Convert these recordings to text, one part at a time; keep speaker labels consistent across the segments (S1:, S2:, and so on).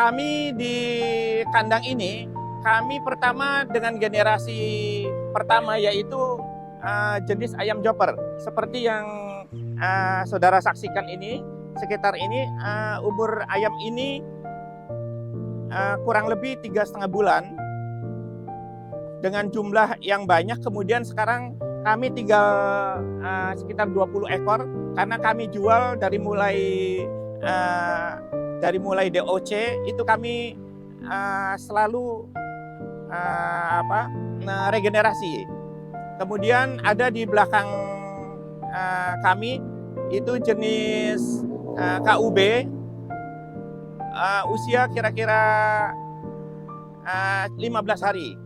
S1: Kami di kandang ini, kami pertama dengan generasi pertama yaitu jenis ayam joper. Seperti yang saudara saksikan ini, sekitar ini umur ayam ini kurang lebih 3,5 bulan dengan jumlah yang banyak. Kemudian sekarang kami tinggal sekitar 20 ekor karena kami jual dari mulai DOC itu kami selalu regenerasi. Kemudian ada di belakang kami itu jenis KUB, usia kira-kira 15 hari.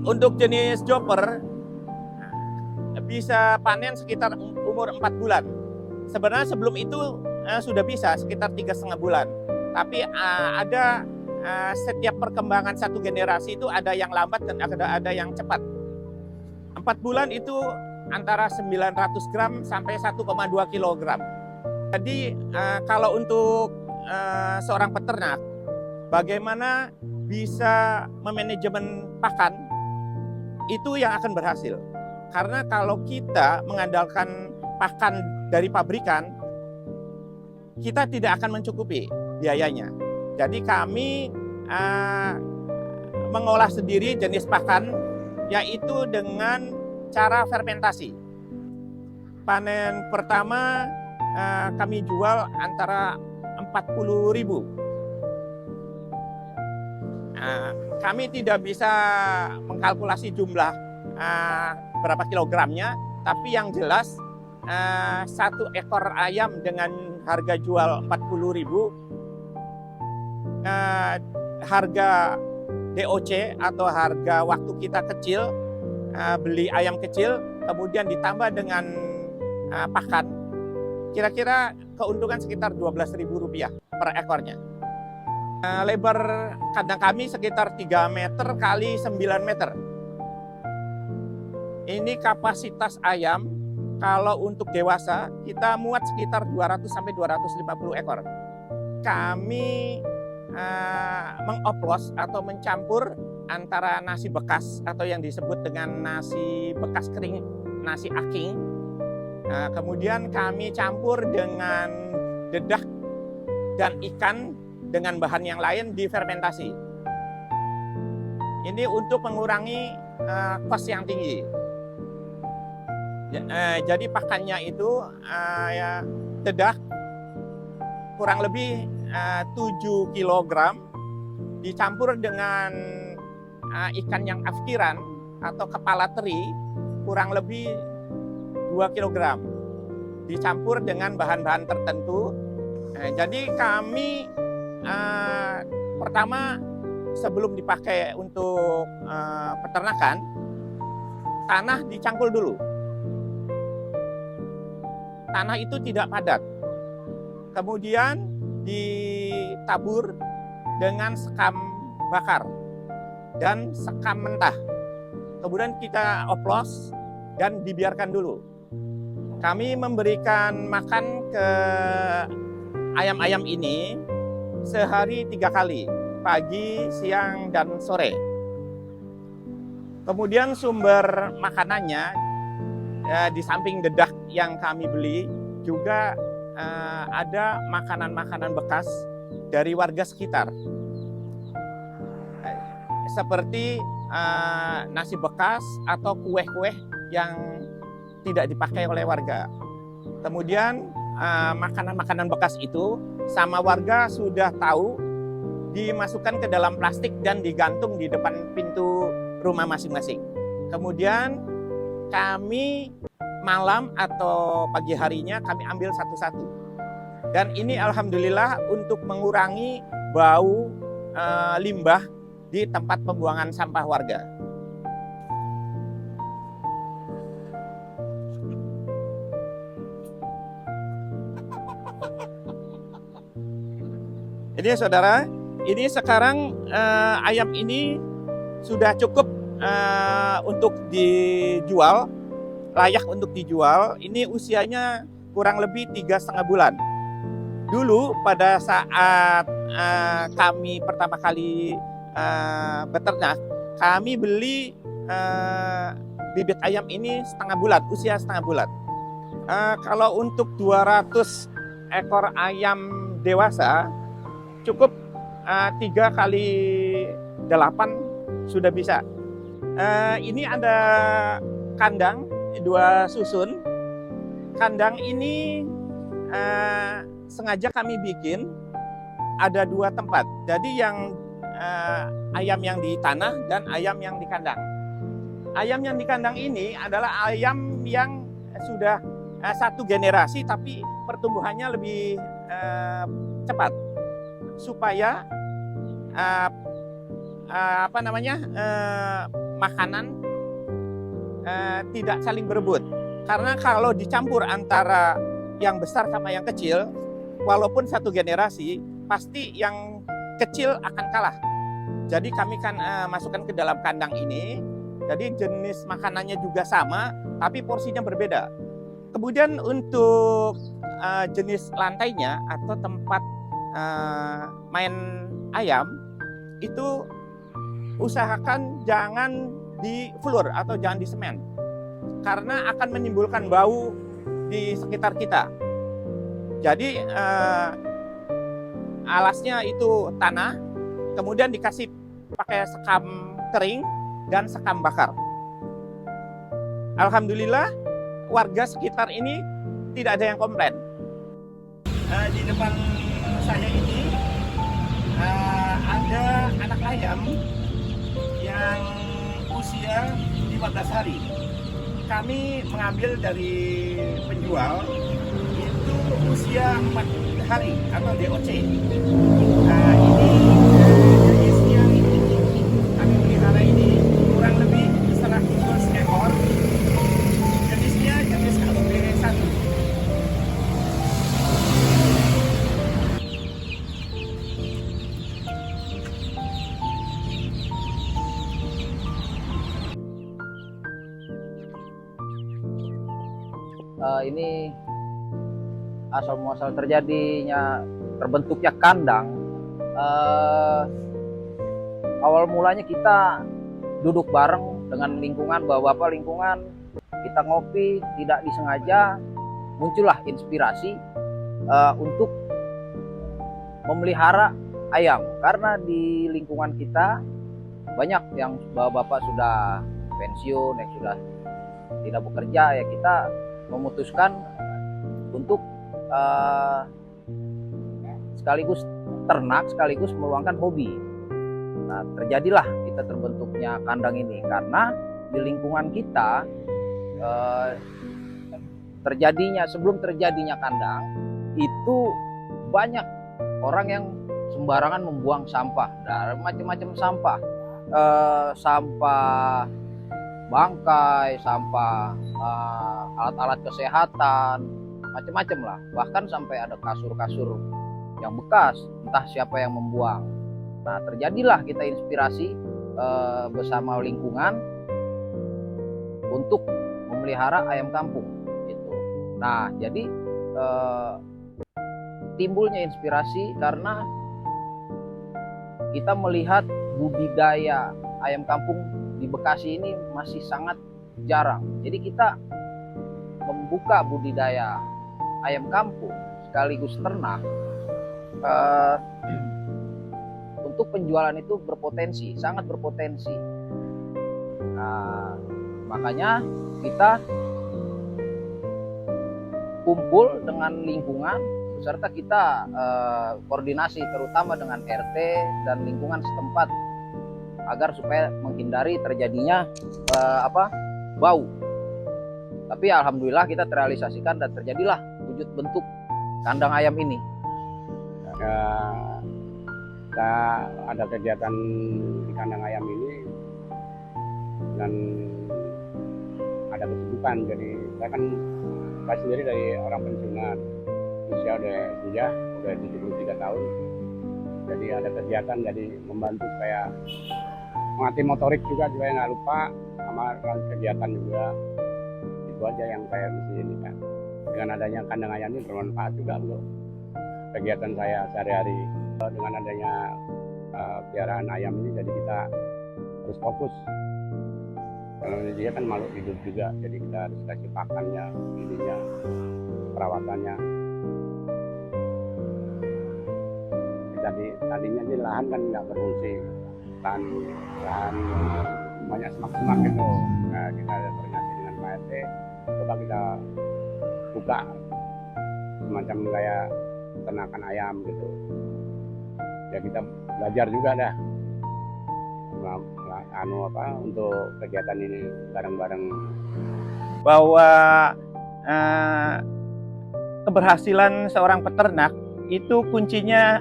S1: Untuk jenis joper bisa panen sekitar umur 4 bulan. Sebenarnya sebelum itu sudah bisa sekitar 3,5 bulan. Tapi ada setiap perkembangan satu generasi itu ada yang lambat dan ada yang cepat. 4 bulan itu antara 900 gram sampai 1,2 kilogram. Jadi kalau untuk seorang peternak, bagaimana bisa memanajemen pakan, itu yang akan berhasil. Karena kalau kita mengandalkan pakan dari pabrikan, kita tidak akan mencukupi biayanya. Jadi kami mengolah sendiri jenis pakan, yaitu dengan cara fermentasi. Panen pertama kami jual antara 40.000. Kami tidak bisa mengkalkulasi jumlah berapa kilogramnya, tapi yang jelas satu ekor ayam dengan harga jual 40.000, harga DOC atau harga waktu kita kecil, beli ayam kecil, kemudian ditambah dengan pakan, kira-kira keuntungan sekitar Rp12.000 per ekornya. Lebar kandang kami sekitar 3 meter kali 9 meter. Ini kapasitas ayam, kalau untuk dewasa kita muat sekitar 200 sampai 250 ekor. Kami mengoplos atau mencampur antara nasi bekas atau yang disebut dengan nasi bekas kering, nasi aking. Kemudian kami campur dengan dedak dan ikan dengan bahan yang lain difermentasi. Ini untuk mengurangi kos yang tinggi. Jadi pakannya itu dedak kurang lebih 7 kg dicampur dengan ikan yang afkiran atau kepala teri kurang lebih 2 kg dicampur dengan bahan-bahan tertentu. Jadi kami pertama sebelum dipakai untuk peternakan, tanah dicangkul dulu. Tanah itu tidak padat. Kemudian ditabur dengan sekam bakar dan sekam mentah. Kemudian kita oplos dan dibiarkan dulu. Kami memberikan makan ke ayam-ayam ini sehari 3 kali, pagi, siang, dan sore. Kemudian sumber makanannya di samping dedak yang kami beli juga ada makanan-makanan bekas dari warga sekitar. Seperti nasi bekas atau kue-kue yang tidak dipakai oleh warga. Kemudian makanan-makanan bekas itu sama warga sudah tahu, dimasukkan ke dalam plastik dan digantung di depan pintu rumah masing-masing. Kemudian kami malam atau pagi harinya kami ambil satu-satu. Dan ini alhamdulillah untuk mengurangi bau limbah di tempat pembuangan sampah warga. Jadi saudara, ini sekarang ayam ini sudah cukup untuk dijual, layak untuk dijual. Ini usianya kurang lebih 3,5 bulan. Dulu pada saat kami pertama kali beternak, kami beli bibit ayam ini usia setengah bulan. Kalau untuk 200 ekor ayam dewasa, cukup 3 kali 8 sudah bisa. Ini ada kandang 2 susun. Kandang ini sengaja kami bikin ada 2 tempat. Jadi yang ayam yang di tanah dan ayam yang di kandang. Ayam yang di kandang ini adalah ayam yang sudah 1 generasi tapi pertumbuhannya lebih cepat supaya makanan tidak saling berebut. Karena kalau dicampur antara yang besar sama yang kecil, walaupun 1 generasi, pasti yang kecil akan kalah. Jadi kami kan masukkan ke dalam kandang ini, jadi jenis makanannya juga sama, tapi porsinya berbeda. Kemudian untuk jenis lantainya atau tempat main ayam, itu usahakan jangan di floor atau jangan di semen. Karena akan menimbulkan bau di sekitar kita. Jadi alasnya itu tanah, kemudian dikasih pakai sekam kering dan sekam bakar. Alhamdulillah warga sekitar ini tidak ada yang komplain. Di depan saya ini ada anak ayam yang usia 15 hari. Kami mengambil dari penjual itu usia 4 hari atau DOC. Ini jenis yang kami pelihara ini kurang lebih 100 ekor. Jenisnya jenis KUB1.
S2: Ini asal muasal terbentuknya kandang. Awal mulanya kita duduk bareng dengan lingkungan, bapak-bapak lingkungan, kita ngopi, tidak disengaja muncullah inspirasi untuk memelihara ayam. Karena di lingkungan kita banyak yang bapak-bapak sudah pensiun, yang sudah tidak bekerja, ya kita memutuskan untuk sekaligus ternak, sekaligus meluangkan hobi. Nah, terjadilah kita terbentuknya kandang ini karena di lingkungan kita sebelum terjadinya kandang itu banyak orang yang sembarangan membuang sampah, macam-macam sampah, sampah bangkai, sampah alat-alat kesehatan, macam-macam lah. Bahkan sampai ada kasur-kasur yang bekas, entah siapa yang membuang. Nah, terjadilah kita inspirasi bersama lingkungan untuk memelihara ayam kampung gitu. Nah, jadi timbulnya inspirasi karena kita melihat budidaya ayam kampung di Bekasi ini masih sangat jarang. Jadi kita membuka budidaya ayam kampung sekaligus ternak untuk penjualan itu berpotensi, sangat berpotensi. Nah, makanya kita kumpul dengan lingkungan beserta kita koordinasi terutama dengan RT dan lingkungan setempat agar supaya menghindari terjadinya bau. Tapi alhamdulillah kita terrealisasikan dan terjadilah wujud bentuk kandang ayam ini.
S3: Kita ada kegiatan di kandang ayam ini dan ada kesibukan. Jadi saya sendiri dari orang pensiunan, usia udah 73 tahun. Jadi ada kegiatan, jadi membantu supaya mengatih motorik juga supaya nggak lupa sama kegiatan juga. Itu aja yang saya mesti ini kan. Dengan adanya kandang ayam ini bermanfaat juga untuk kegiatan saya sehari-hari. Dengan adanya piaraan ayam ini, jadi kita harus fokus. Kalau dia kan makhluk hidup juga, jadi kita harus kasih pakannya, ininya, perawatannya. Tadinya di lahan kan nggak berfungsi, lahan banyak semak-semak gitu. Nah, kita ada koordinasi dengan Pak RT, coba kita buka semacam kayak peternakan ayam gitu. Ya kita belajar juga dah untuk kegiatan ini bareng-bareng.
S1: Bahwa keberhasilan seorang peternak itu kuncinya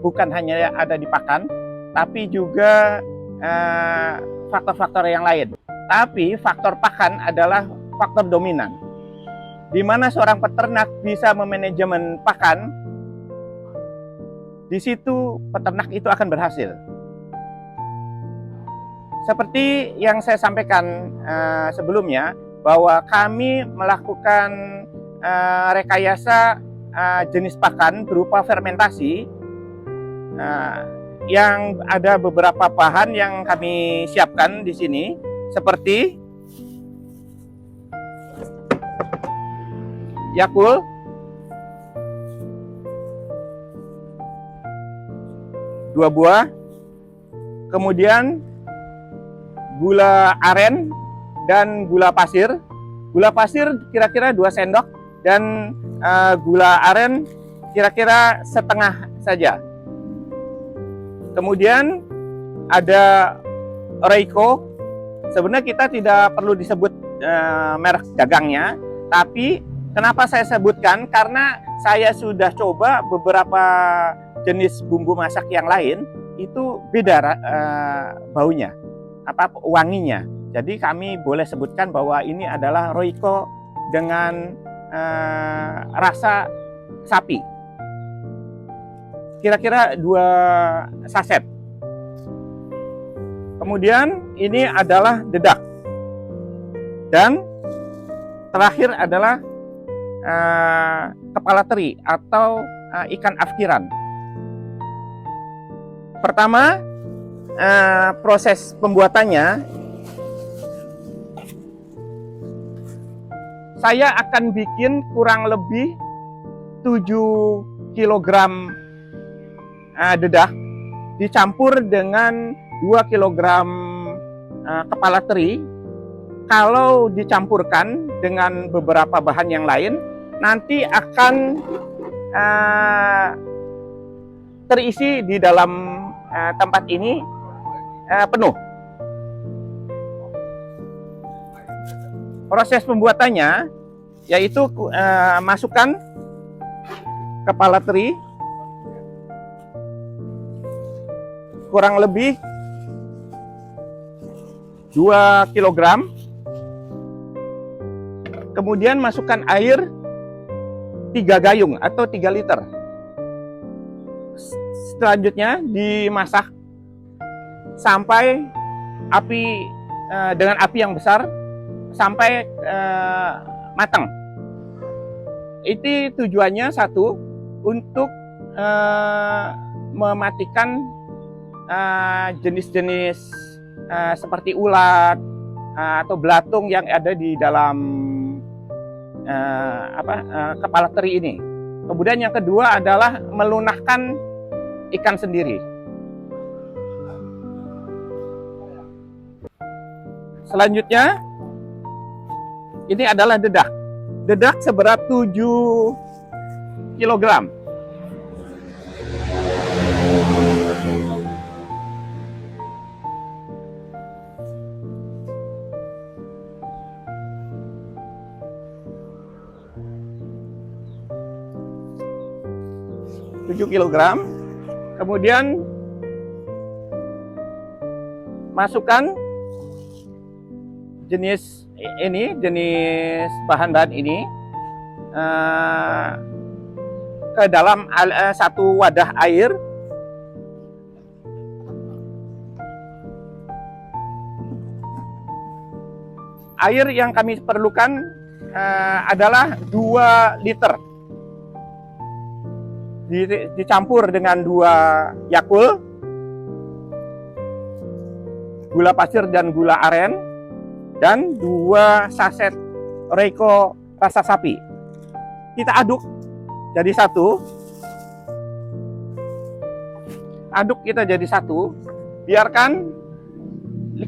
S1: bukan hanya ada di pakan, tapi juga faktor-faktor yang lain. Tapi faktor pakan adalah faktor dominan. Di mana seorang peternak bisa memanajemen pakan, di situ peternak itu akan berhasil. Seperti yang saya sampaikan sebelumnya, bahwa kami melakukan rekayasa jenis pakan berupa fermentasi, yang ada beberapa bahan yang kami siapkan di sini, seperti Yakult, dua buah, kemudian gula aren dan gula pasir. Gula pasir kira-kira 2 sendok dan gula aren kira-kira setengah saja. Kemudian ada Royco. Sebenarnya kita tidak perlu disebut merek dagangnya, tapi kenapa saya sebutkan? Karena saya sudah coba beberapa jenis bumbu masak yang lain, itu beda baunya, wanginya. Jadi kami boleh sebutkan bahwa ini adalah Royco dengan rasa sapi. Kira-kira 2 saset. Kemudian ini adalah dedak. Dan terakhir adalah kepala teri atau ikan afkiran. Pertama, proses pembuatannya, saya akan bikin kurang lebih 7 kg dedak dicampur dengan 2 kg kepala teri. Kalau dicampurkan dengan beberapa bahan yang lain, nanti akan terisi di dalam tempat ini penuh. Proses pembuatannya yaitu masukkan kepala teri kurang lebih 2 kg. Kemudian masukkan air 3 gayung atau 3 liter. Selanjutnya dimasak sampai dengan api yang besar sampai matang. Itu tujuannya satu, untuk mematikan jenis-jenis seperti ulat atau belatung yang ada di dalam kepala teri ini. Kemudian yang kedua adalah melunakkan ikan sendiri. Selanjutnya ini adalah dedak. Dedak seberat 7 kg. Kemudian masukkan jenis bahan-bahan ini ke dalam satu wadah air. Air yang kami perlukan adalah 2 liter. dicampur dengan 2 Yakult, gula pasir dan gula aren, dan 2 saset Reiko rasa sapi. Kita aduk jadi satu. Aduk kita jadi satu. Biarkan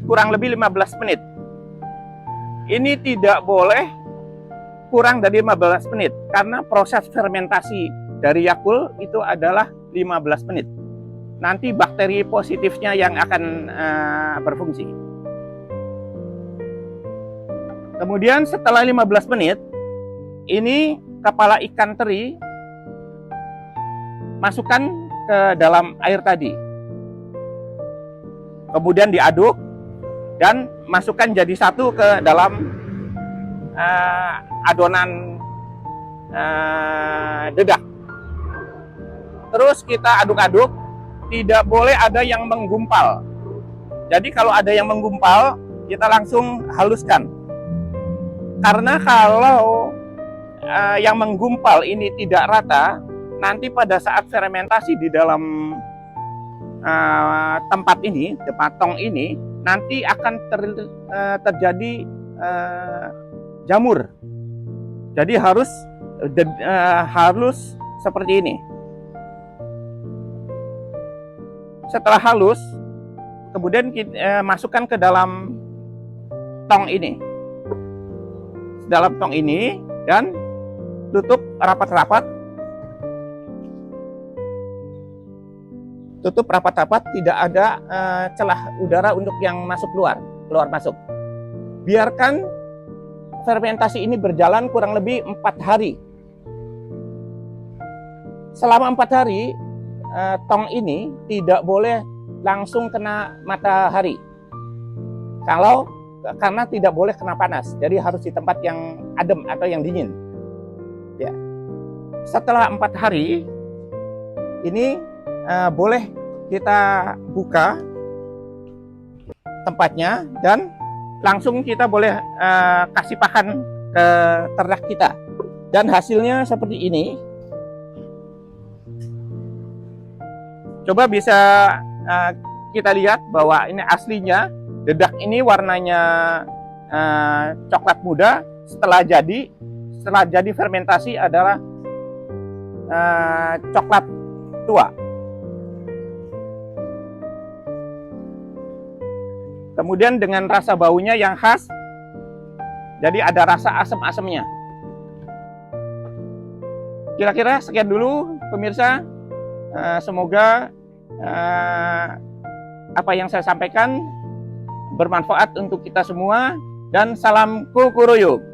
S1: kurang lebih 15 menit. Ini tidak boleh kurang dari 15 menit karena proses fermentasi dari Yakult itu adalah 15 menit. Nanti bakteri positifnya yang akan berfungsi. Kemudian setelah 15 menit, ini kepala ikan teri masukkan ke dalam air tadi. Kemudian diaduk dan masukkan jadi satu ke dalam adonan dedak. Terus kita aduk-aduk, tidak boleh ada yang menggumpal. Jadi kalau ada yang menggumpal, kita langsung haluskan. Karena kalau yang menggumpal ini tidak rata, nanti pada saat fermentasi di dalam tempat ini, tempat tong ini, nanti akan terjadi jamur. Jadi harus seperti ini. Setelah halus, kemudian kita masukkan ke dalam tong ini. Dalam tong ini dan tutup rapat-rapat. Tutup rapat-rapat, tidak ada celah udara untuk yang masuk keluar masuk. Biarkan fermentasi ini berjalan kurang lebih 4 hari. Selama 4 hari, tong ini tidak boleh langsung kena matahari. Karena tidak boleh kena panas, jadi harus di tempat yang adem atau yang dingin. Ya. Setelah 4 hari, ini boleh kita buka tempatnya dan langsung kita boleh kasih pakan ke ternak kita. Dan hasilnya seperti ini. Coba bisa kita lihat bahwa ini aslinya. Dedak ini warnanya coklat muda. Setelah jadi fermentasi adalah coklat tua. Kemudian dengan rasa baunya yang khas, jadi ada rasa asam-asamnya. Kira-kira sekian dulu pemirsa. Semoga apa yang saya sampaikan bermanfaat untuk kita semua, dan salam kukuroyok.